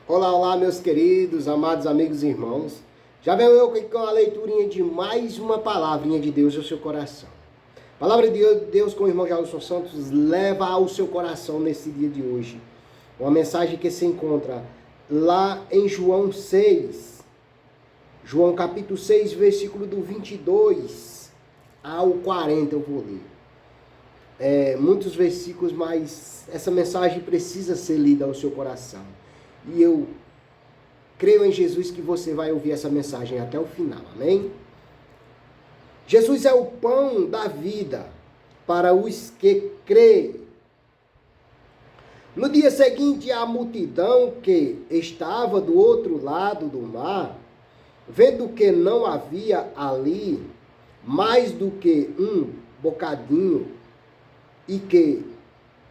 Olá, olá, meus queridos, amados amigos e irmãos. Já venho eu com a leiturinha de mais uma palavrinha de Deus ao seu coração. A palavra de Deus com o irmão Jailson Santos leva ao seu coração nesse dia de hoje. Uma mensagem que se encontra lá em João 6. João capítulo 6, versículo do 22 ao 40 eu vou ler. Muitos versículos, mas essa mensagem precisa ser lida ao seu coração. E eu creio em Jesus que você vai ouvir essa mensagem até o final, amém? Jesus é o pão da vida para os que creem. No dia seguinte, a multidão que estava do outro lado do mar, vendo que não havia ali mais do que um bocadinho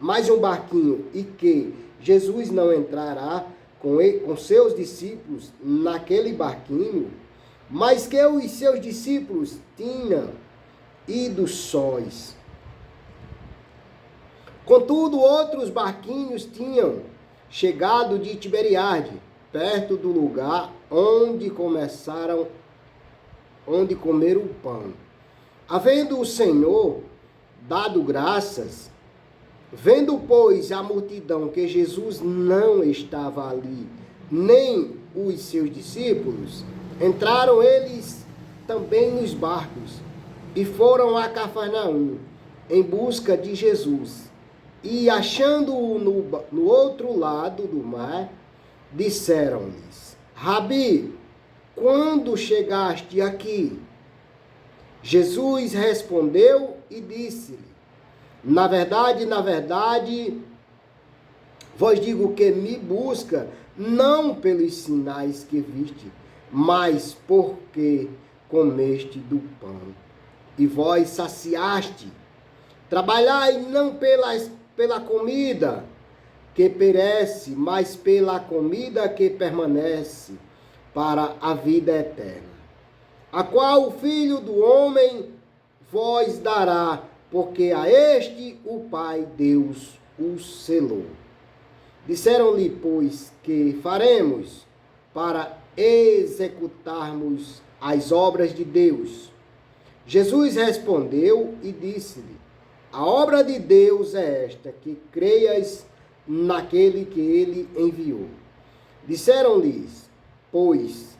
mais um barquinho e que Jesus não entrará com seus discípulos naquele barquinho, mas que os seus discípulos tinham ido sós. Contudo, outros barquinhos tinham chegado de Tiberiade, perto do lugar onde comeram o pão. Havendo o Senhor dado graças, vendo, pois, a multidão que Jesus não estava ali, nem os seus discípulos, entraram eles também nos barcos e foram a Cafarnaum em busca de Jesus. E achando-o no outro lado do mar, disseram-lhes: Rabi, quando chegaste aqui? Jesus respondeu e disse-lhe: na verdade, vos digo que me busca, não pelos sinais que viste, mas porque comeste do pão, e vós saciaste. Trabalhai não pela comida que perece, mas pela comida que permanece para a vida eterna, a qual o Filho do Homem vos dará, porque a este o Pai Deus o selou. Disseram-lhe, pois, que faremos para executarmos as obras de Deus? Jesus respondeu e disse-lhe: a obra de Deus é esta, que creias naquele que ele enviou. Disseram-lhes, pois,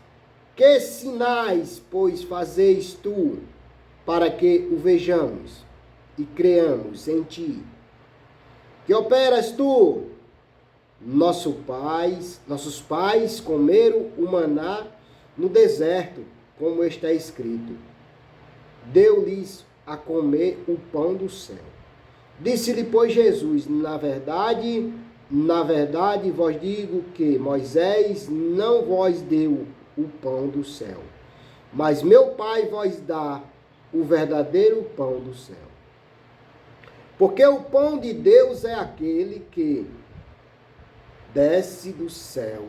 que sinais, pois, fazeis tu, para que o vejamos e creamos em ti? Que operas tu? Nossos pais comeram o maná no deserto, como está escrito. Deu-lhes a comer o pão do céu. Disse-lhe, pois, Jesus: na verdade, vos digo que Moisés não vos deu o pão do céu, mas meu Pai vos dá o verdadeiro pão do céu. Porque o pão de Deus é aquele que desce do céu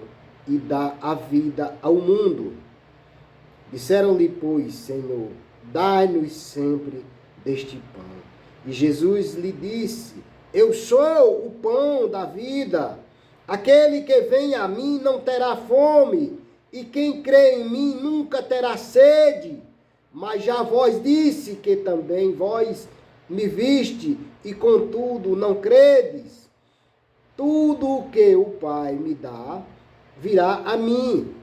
e dá a vida ao mundo. Disseram-lhe, pois, Senhor, dai-nos sempre deste pão. E Jesus lhe disse: eu sou o pão da vida. Aquele que vem a mim não terá fome, e quem crê em mim nunca terá sede. Mas já vos disse que também vós me viste, e contudo não credes. Tudo o que o Pai me dá virá a mim.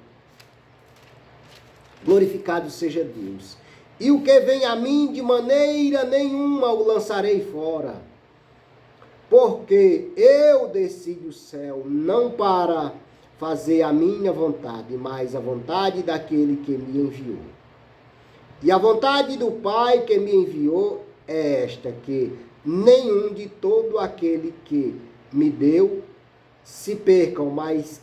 Glorificado seja Deus. E o que vem a mim, de maneira nenhuma o lançarei fora. Porque eu desci do céu, não para fazer a minha vontade, mas a vontade daquele que me enviou. E a vontade do Pai que me enviou é esta, que nenhum de todo aquele que me deu se percam, mas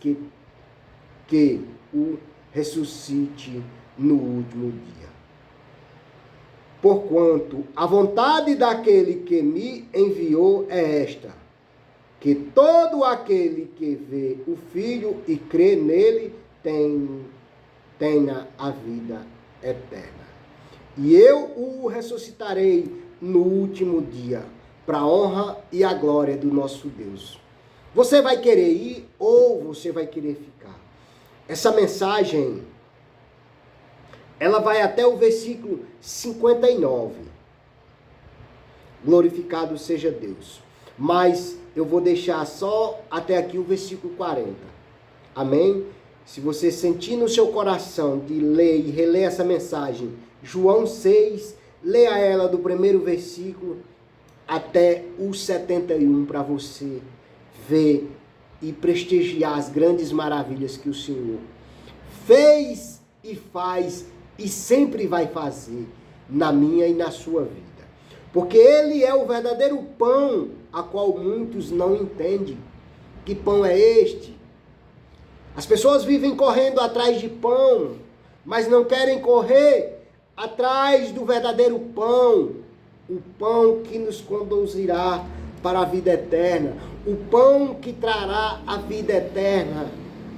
que o ressuscite no último dia. Porquanto a vontade daquele que me enviou é esta, que todo aquele que vê o Filho e crê nele tenha a vida eterna. E eu o ressuscitarei no último dia, para a honra e a glória do nosso Deus. Você vai querer ir ou você vai querer ficar? Essa mensagem, ela vai até o versículo 59. Glorificado seja Deus. Mas eu vou deixar só até aqui o versículo 40. Amém? Se você sentir no seu coração de ler e reler essa mensagem, João 6, leia ela do primeiro versículo até o 71 para você ver e prestigiar as grandes maravilhas que o Senhor fez e faz e sempre vai fazer na minha e na sua vida. Porque Ele é o verdadeiro pão, a qual muitos não entendem. Que pão é este? As pessoas vivem correndo atrás de pão, mas não querem correr atrás do verdadeiro pão. O pão que nos conduzirá para a vida eterna. O pão que trará a vida eterna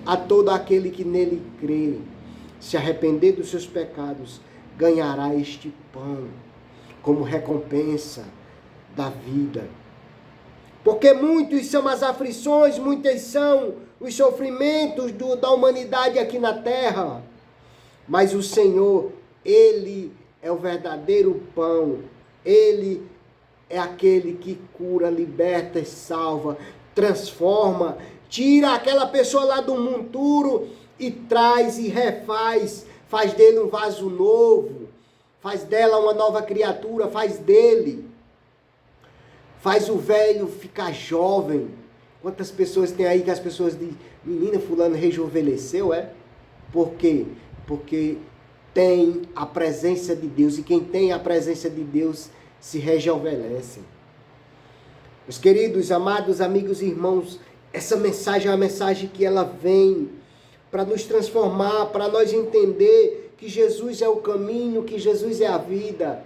a todo aquele que nele crê. Se arrepender dos seus pecados, ganhará este pão como recompensa da vida. Porque muitos são as aflições, muitos são os sofrimentos da humanidade aqui na terra. Mas o Senhor, Ele é o verdadeiro pão. Ele é aquele que cura, liberta e salva, transforma, tira aquela pessoa lá do monturo e traz e refaz, faz dele um vaso novo, faz dela uma nova criatura, faz dele, faz o velho ficar jovem. Quantas pessoas tem aí que as pessoas dizem, menina, fulano rejuvenesceu, é? Por quê? Porque tem a presença de Deus, e quem tem a presença de Deus se rejuvenesce. Meus queridos, amados, amigos e irmãos, essa mensagem é uma mensagem que ela vem para nos transformar, para nós entender que Jesus é o caminho, que Jesus é a vida,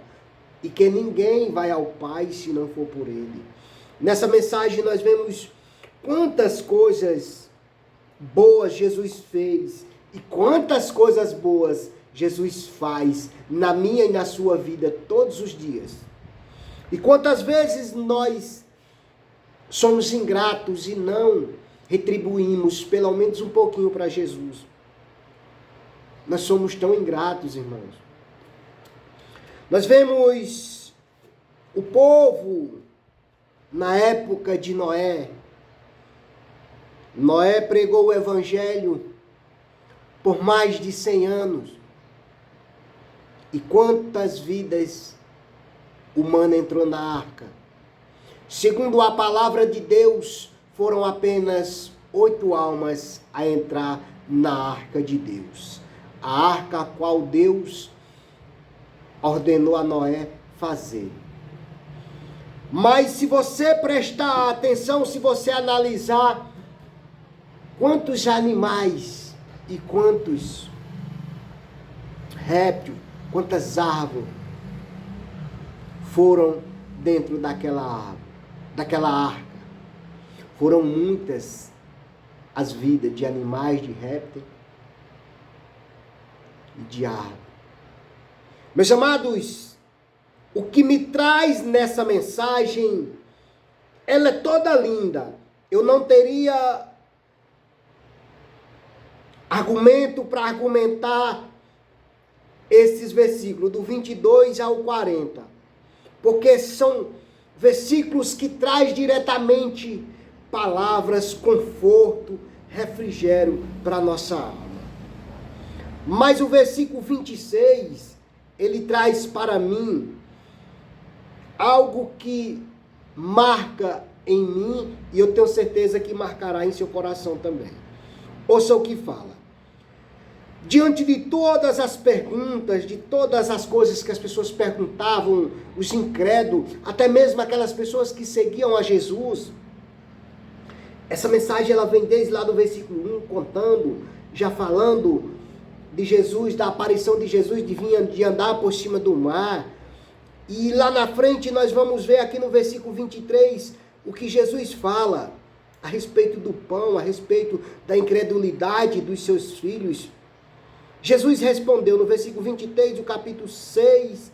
e que ninguém vai ao Pai se não for por Ele. Nessa mensagem nós vemos quantas coisas boas Jesus fez e quantas coisas boas Jesus faz na minha e na sua vida todos os dias. E quantas vezes nós somos ingratos e não retribuímos pelo menos um pouquinho para Jesus. Nós somos tão ingratos, irmãos. Nós vemos o povo na época de Noé. Noé pregou o evangelho por mais de 100 anos. E quantas vidas humanas entrou na arca? Segundo a palavra de Deus, foram apenas 8 almas a entrar na arca de Deus. A arca a qual Deus ordenou a Noé fazer. Mas se você prestar atenção, se você analisar, quantos animais e quantos répteis, quantas árvores foram dentro daquela arca. Foram muitas as vidas de animais, de répteis e de árvores. Meus amados, o que me traz nessa mensagem, ela é toda linda. Eu não teria argumento para argumentar esses versículos, do 22 ao 40. Porque são versículos que traz diretamente palavras, conforto, refrigério para a nossa alma. Mas o versículo 26, ele traz para mim algo que marca em mim, e eu tenho certeza que marcará em seu coração também. Ouça o que fala. Diante de todas as perguntas, de todas as coisas que as pessoas perguntavam, os incrédulos, até mesmo aquelas pessoas que seguiam a Jesus, essa mensagem ela vem desde lá do versículo 1, contando, já falando de Jesus, da aparição de Jesus, de andar por cima do mar. E lá na frente nós vamos ver aqui no versículo 23, o que Jesus fala a respeito do pão, a respeito da incredulidade dos seus filhos. Jesus respondeu no versículo 23 do capítulo 6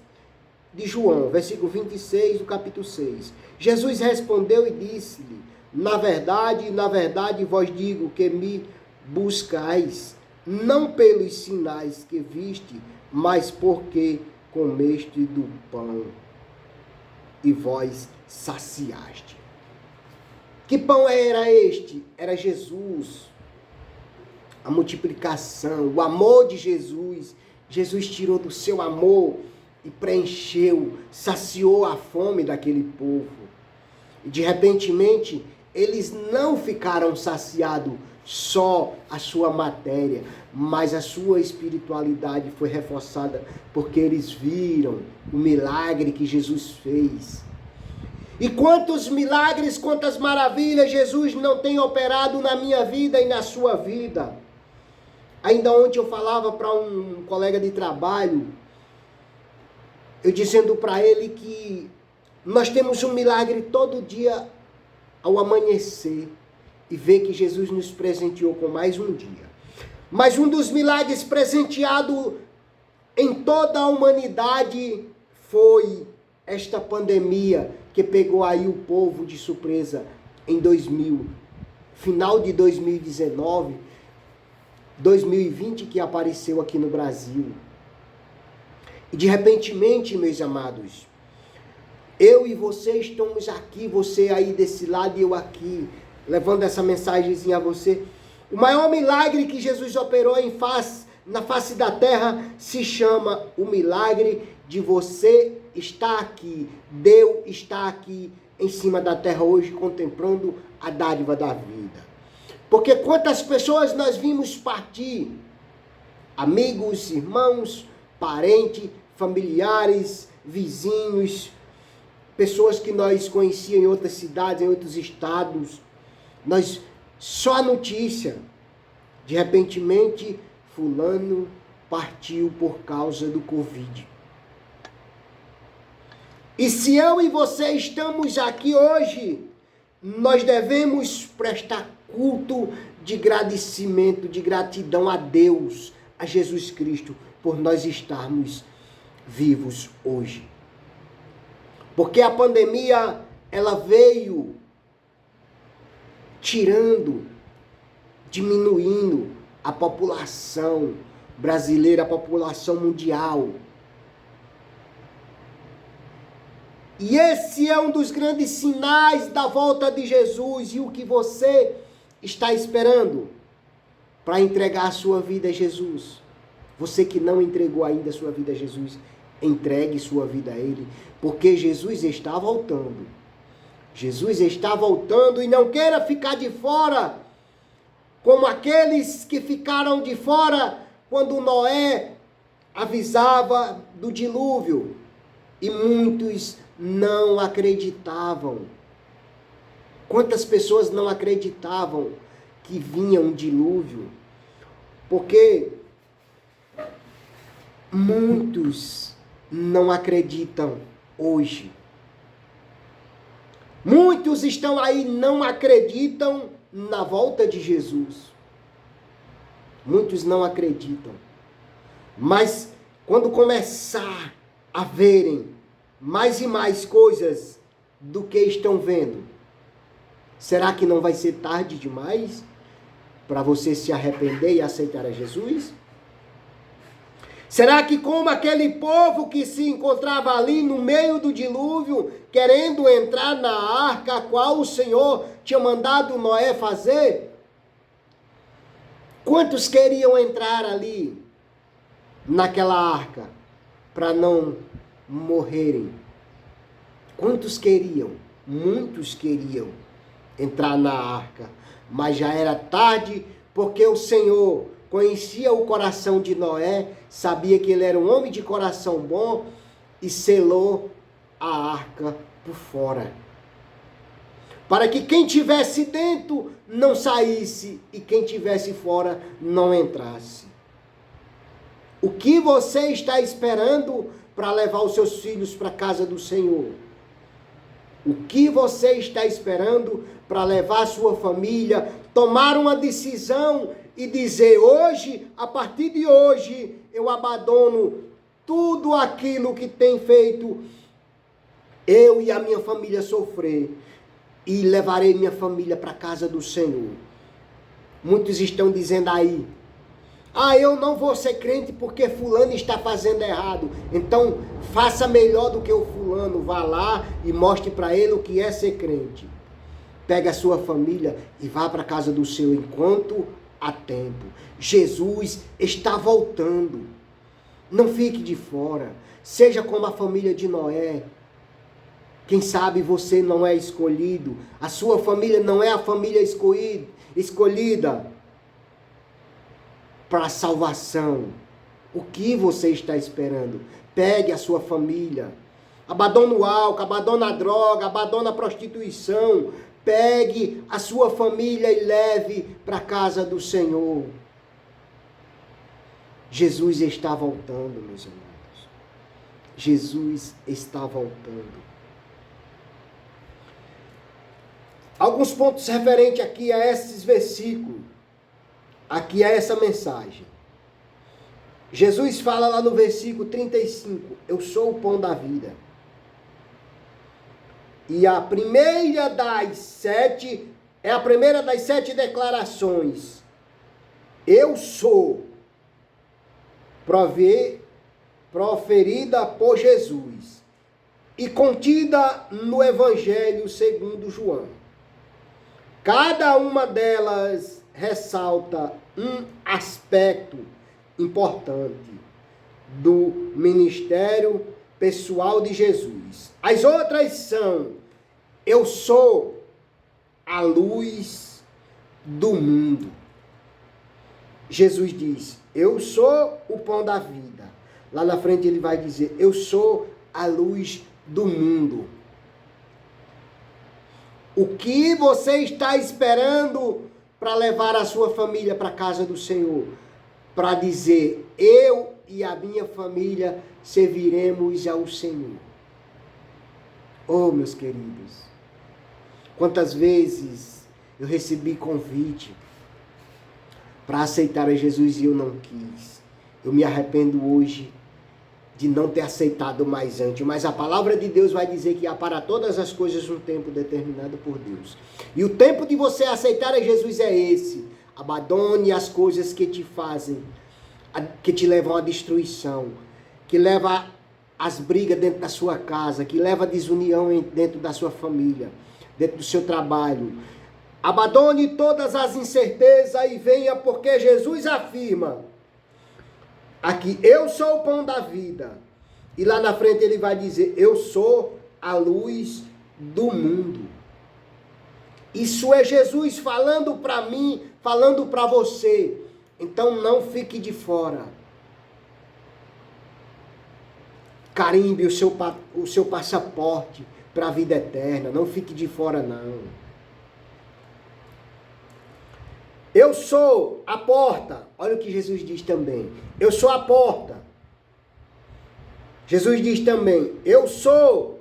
de João, versículo 26 do capítulo 6. Jesus respondeu e disse-lhe: na verdade vos digo que me buscais, não pelos sinais que viste, mas porque comeste do pão e vós saciaste. Que pão era este? Era Jesus. A multiplicação, o amor de Jesus. Jesus tirou do seu amor e preencheu, saciou a fome daquele povo. E de repentemente, eles não ficaram saciados só a sua matéria, mas a sua espiritualidade foi reforçada porque eles viram o milagre que Jesus fez. E quantos milagres, quantas maravilhas Jesus não tem operado na minha vida e na sua vida. Ainda ontem eu falava para um colega de trabalho, eu dizendo para ele que nós temos um milagre todo dia ao amanhecer e ver que Jesus nos presenteou com mais um dia. Mas um dos milagres presenteado em toda a humanidade foi esta pandemia que pegou aí o povo de surpresa em final de 2019, 2020 que apareceu aqui no Brasil. E de repentemente, meus amados, eu e você estamos aqui, você aí desse lado e eu aqui, levando essa mensagenzinha a você. O maior milagre que Jesus operou na face da terra se chama o milagre de você estar aqui. Deus está aqui em cima da terra hoje contemplando a dádiva da vida. Porque quantas pessoas nós vimos partir? Amigos, irmãos, parentes, familiares, vizinhos, pessoas que nós conhecíamos em outras cidades, em outros estados. Nós só a notícia. De repentemente, fulano partiu por causa do Covid. E se eu e você estamos aqui hoje, nós devemos prestar culto de agradecimento, de gratidão a Deus, a Jesus Cristo, por nós estarmos vivos hoje. Porque a pandemia, ela veio tirando, diminuindo a população brasileira, a população mundial. E esse é um dos grandes sinais da volta de Jesus. E o que você está esperando para entregar a sua vida a Jesus? Você que não entregou ainda a sua vida a Jesus, entregue sua vida a Ele, porque Jesus está voltando. Jesus está voltando e não queira ficar de fora, como aqueles que ficaram de fora quando Noé avisava do dilúvio. E muitos não acreditavam. Quantas pessoas não acreditavam que vinha um dilúvio? Porque muitos não acreditam hoje. Muitos estão aí, não acreditam na volta de Jesus. Muitos não acreditam. Mas quando começar a verem mais e mais coisas do que estão vendo, será que não vai ser tarde demais para você se arrepender e aceitar a Jesus? Será que como aquele povo que se encontrava ali no meio do dilúvio, querendo entrar na arca a qual o Senhor tinha mandado Noé fazer? Quantos queriam entrar ali naquela arca para não morrerem? Quantos queriam? Muitos queriam entrar na arca, mas já era tarde, porque o Senhor conhecia o coração de Noé, sabia que ele era um homem de coração bom e selou a arca por fora, para que quem tivesse dentro não saísse e quem tivesse fora não entrasse. O que você está esperando para levar os seus filhos para a casa do Senhor? O que você está esperando para levar a sua família, tomar uma decisão e dizer: hoje, a partir de hoje, eu abandono tudo aquilo que tem feito eu e a minha família sofrer. e levarei minha família para a casa do Senhor. Muitos estão dizendo aí, eu não vou ser crente porque fulano está fazendo errado. Então, faça melhor do que o fulano. Vá lá e mostre para ele o que é ser crente. Pega a sua família e vá para a casa do Senhor enquanto há tempo. Jesus está voltando. Não fique de fora. Seja como a família de Noé. Quem sabe você não é escolhido. A sua família não é a família escolhida para a salvação. O que você está esperando? Pegue a sua família. Abandone o álcool, abandone a droga, abandone a prostituição. Pegue a sua família e leve para a casa do Senhor. Jesus está voltando, meus irmãos. Jesus está voltando. Alguns pontos referentes aqui a esses versículos. Aqui é essa mensagem. Jesus fala lá no versículo 35, eu sou o pão da vida. E a primeira das sete declarações. Eu sou, proferida por Jesus e contida no Evangelho segundo João. Cada uma delas ressalta um aspecto importante do ministério pessoal de Jesus. As outras são: eu sou a luz do mundo. Jesus diz: eu sou o pão da vida. Lá na frente ele vai dizer: eu sou a luz do mundo. O que você está esperando para levar a sua família para a casa do Senhor? Para dizer, eu e a minha família serviremos ao Senhor. Oh, meus queridos, quantas vezes eu recebi convite para aceitar a Jesus e eu não quis. Eu me arrependo hoje de não ter aceitado mais antes. Mas a palavra de Deus vai dizer que há para todas as coisas um tempo determinado por Deus. E o tempo de você aceitar a Jesus é esse. Abandone as coisas que te fazem, que te levam à destruição, que leva às brigas dentro da sua casa, que leva à desunião dentro da sua família, dentro do seu trabalho. Abandone todas as incertezas e venha, porque Jesus afirma aqui, eu sou o pão da vida. E lá na frente ele vai dizer, eu sou a luz do mundo. Isso é Jesus falando para mim, falando para você. Então não fique de fora. Carimbe o seu passaporte para a vida eterna. Não fique de fora, não. Eu sou a porta. Olha o que Jesus diz também. Eu sou a porta. Jesus diz também, eu sou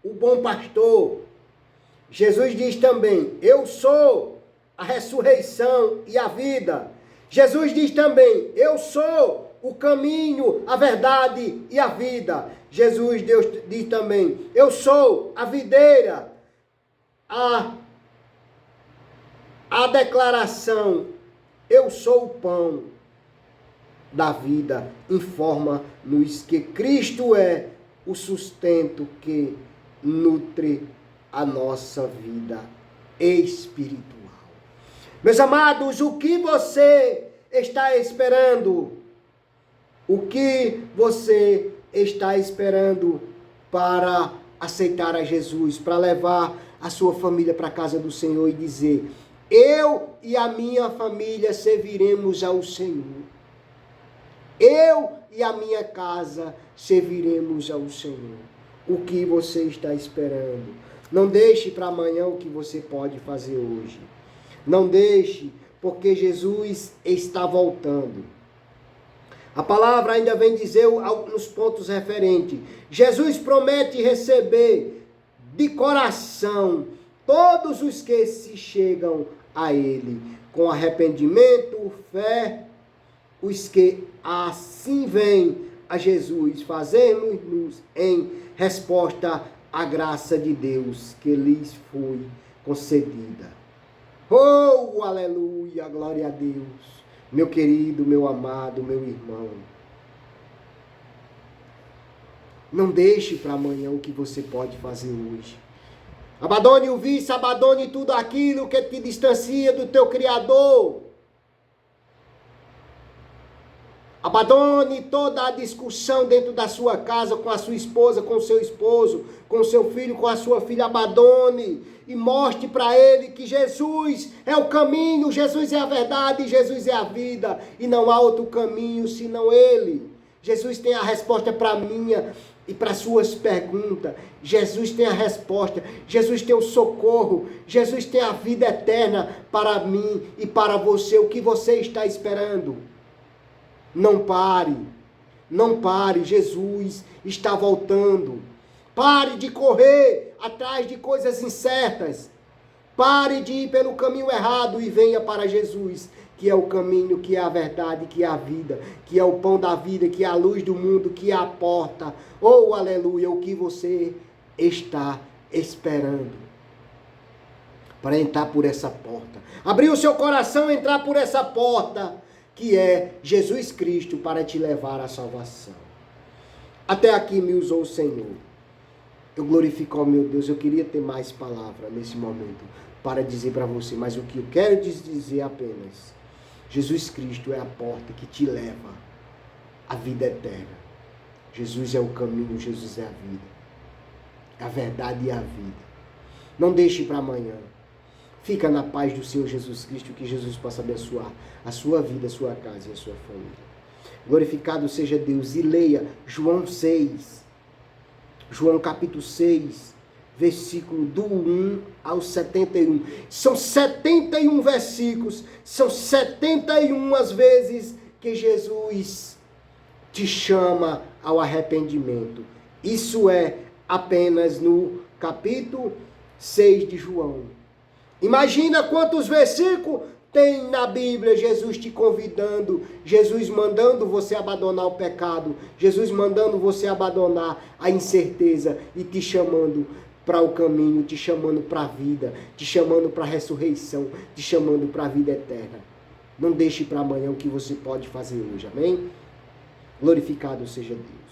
o bom pastor. Jesus diz também, eu sou a ressurreição e a vida. Jesus diz também, eu sou o caminho, a verdade e a vida. Deus diz também, eu sou a videira, a declaração, eu sou o pão da vida, informa-nos que Cristo é o sustento que nutre a nossa vida espiritual. Meus amados, o que você está esperando? O que você está esperando para aceitar a Jesus, para levar a sua família para a casa do Senhor e dizer, eu e a minha família serviremos ao Senhor. Eu e a minha casa serviremos ao Senhor. O que você está esperando? Não deixe para amanhã o que você pode fazer hoje. Não deixe, porque Jesus está voltando. A palavra ainda vem dizer nos pontos referentes. Jesus promete receber de coração todos os que se chegam a Ele, com arrependimento, fé, os que assim vêm a Jesus, fazemos-nos em resposta à graça de Deus que lhes foi concedida. Oh, aleluia, glória a Deus. Meu querido, meu amado, meu irmão. Não deixe para amanhã o que você pode fazer hoje. Abandone o vício, abandone tudo aquilo que te distancia do teu Criador. Abandone toda a discussão dentro da sua casa com a sua esposa, com o seu esposo, com o seu filho, com a sua filha. Abandone e mostre para ele que Jesus é o caminho, Jesus é a verdade, Jesus é a vida. E não há outro caminho senão ele. Jesus tem a resposta para a minha e para suas perguntas. Jesus tem a resposta. Jesus tem o socorro. Jesus tem a vida eterna para mim e para você. O que você está esperando? Não pare. Não pare. Jesus está voltando. Pare de correr atrás de coisas incertas. Pare de ir pelo caminho errado e venha para Jesus, que é o caminho, que é a verdade, que é a vida, que é o pão da vida, que é a luz do mundo, que é a porta. Oh, aleluia, o que você está esperando para entrar por essa porta? Abrir o seu coração e entrar por essa porta, que é Jesus Cristo, para te levar à salvação. Até aqui me usou o Senhor. Eu glorifico ao meu Deus. Eu queria ter mais palavra nesse momento para dizer para você, mas o que eu quero dizer apenas: Jesus Cristo é a porta que te leva à vida eterna. Jesus é o caminho, Jesus é a vida, a verdade e a vida. Não deixe para amanhã. Fica na paz do Senhor Jesus Cristo, que Jesus possa abençoar a sua vida, a sua casa e a sua família. Glorificado seja Deus. E leia João 6, João capítulo 6, versículo do 1 ao 71. São 71 versículos, são 71 as vezes que Jesus te chama ao arrependimento. Isso é apenas no capítulo 6 de João. Imagina quantos versículos tem na Bíblia Jesus te convidando, Jesus mandando você abandonar o pecado, Jesus mandando você abandonar a incerteza e te chamando para o caminho, te chamando para a vida, te chamando para a ressurreição, te chamando para a vida eterna. Não deixe para amanhã o que você pode fazer hoje, amém? Glorificado seja Deus.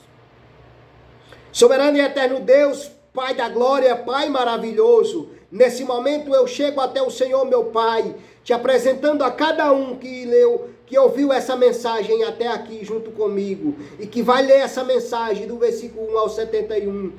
Soberano e eterno Deus, Pai da glória, Pai maravilhoso, nesse momento eu chego até o Senhor, meu Pai, te apresentando a cada um que leu, que ouviu essa mensagem até aqui junto comigo, e que vai ler essa mensagem do versículo 1 ao 71.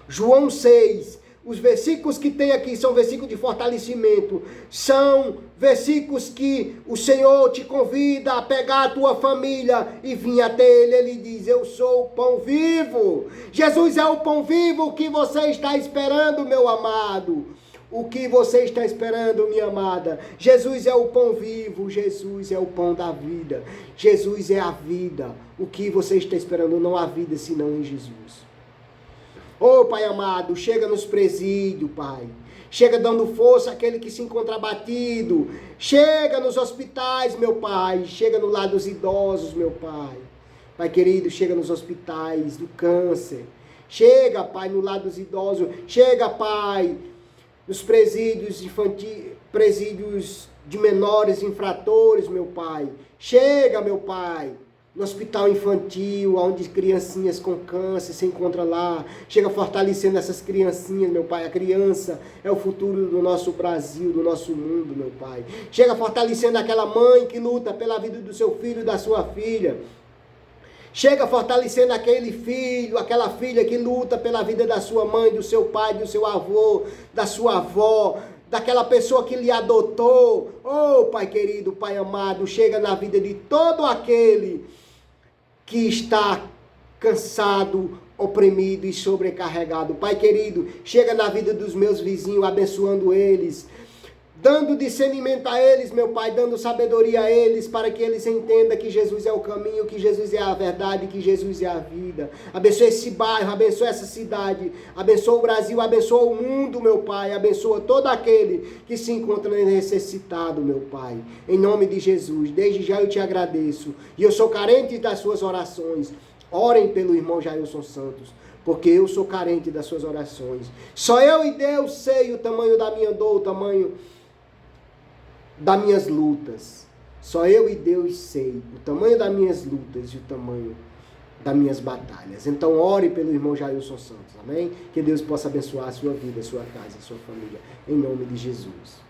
João 6, os versículos que tem aqui são versículos de fortalecimento, são versículos que o Senhor te convida a pegar a tua família e vir até Ele. Ele diz: eu sou o pão vivo. Jesus é o pão vivo. O que você está esperando, meu amado? O que você está esperando, minha amada? Jesus é o pão vivo, Jesus é o pão da vida, Jesus é a vida. O que você está esperando? Não há vida senão em Jesus. Oh, Pai amado, chega nos presídios, Pai. Chega dando força àquele que se encontra abatido. Chega nos hospitais, meu Pai. Chega no lar dos idosos, meu Pai. Pai querido, chega nos hospitais do câncer. Chega, Pai, no lar dos idosos. Chega, Pai, nos presídios infantis, presídios de menores infratores, meu Pai. Chega, meu Pai, no hospital infantil, onde criancinhas com câncer se encontram lá. Chega fortalecendo essas criancinhas, meu Pai. A criança é o futuro do nosso Brasil, do nosso mundo, meu Pai. Chega fortalecendo aquela mãe que luta pela vida do seu filho e da sua filha. Chega fortalecendo aquele filho, aquela filha que luta pela vida da sua mãe, do seu pai, do seu avô, da sua avó, daquela pessoa que lhe adotou. Oh, Pai querido, Pai amado, chega na vida de todo aquele que está cansado, oprimido e sobrecarregado. Pai querido, chega na vida dos meus vizinhos, abençoando eles, dando discernimento a eles, meu Pai, dando sabedoria a eles, para que eles entendam que Jesus é o caminho, que Jesus é a verdade, que Jesus é a vida. Abençoa esse bairro, abençoa essa cidade, abençoa o Brasil, abençoa o mundo, meu Pai, abençoa todo aquele que se encontra necessitado, meu Pai. Em nome de Jesus, desde já eu te agradeço, e eu sou carente das suas orações. Orem pelo irmão Jailson Santos, porque eu sou carente das suas orações. Só eu e Deus sei o tamanho da minha dor, o tamanho das minhas lutas. Só eu e Deus sei o tamanho das minhas lutas e o tamanho das minhas batalhas. Então ore pelo irmão Jailson Santos, amém? Que Deus possa abençoar a sua vida, a sua casa, a sua família, em nome de Jesus.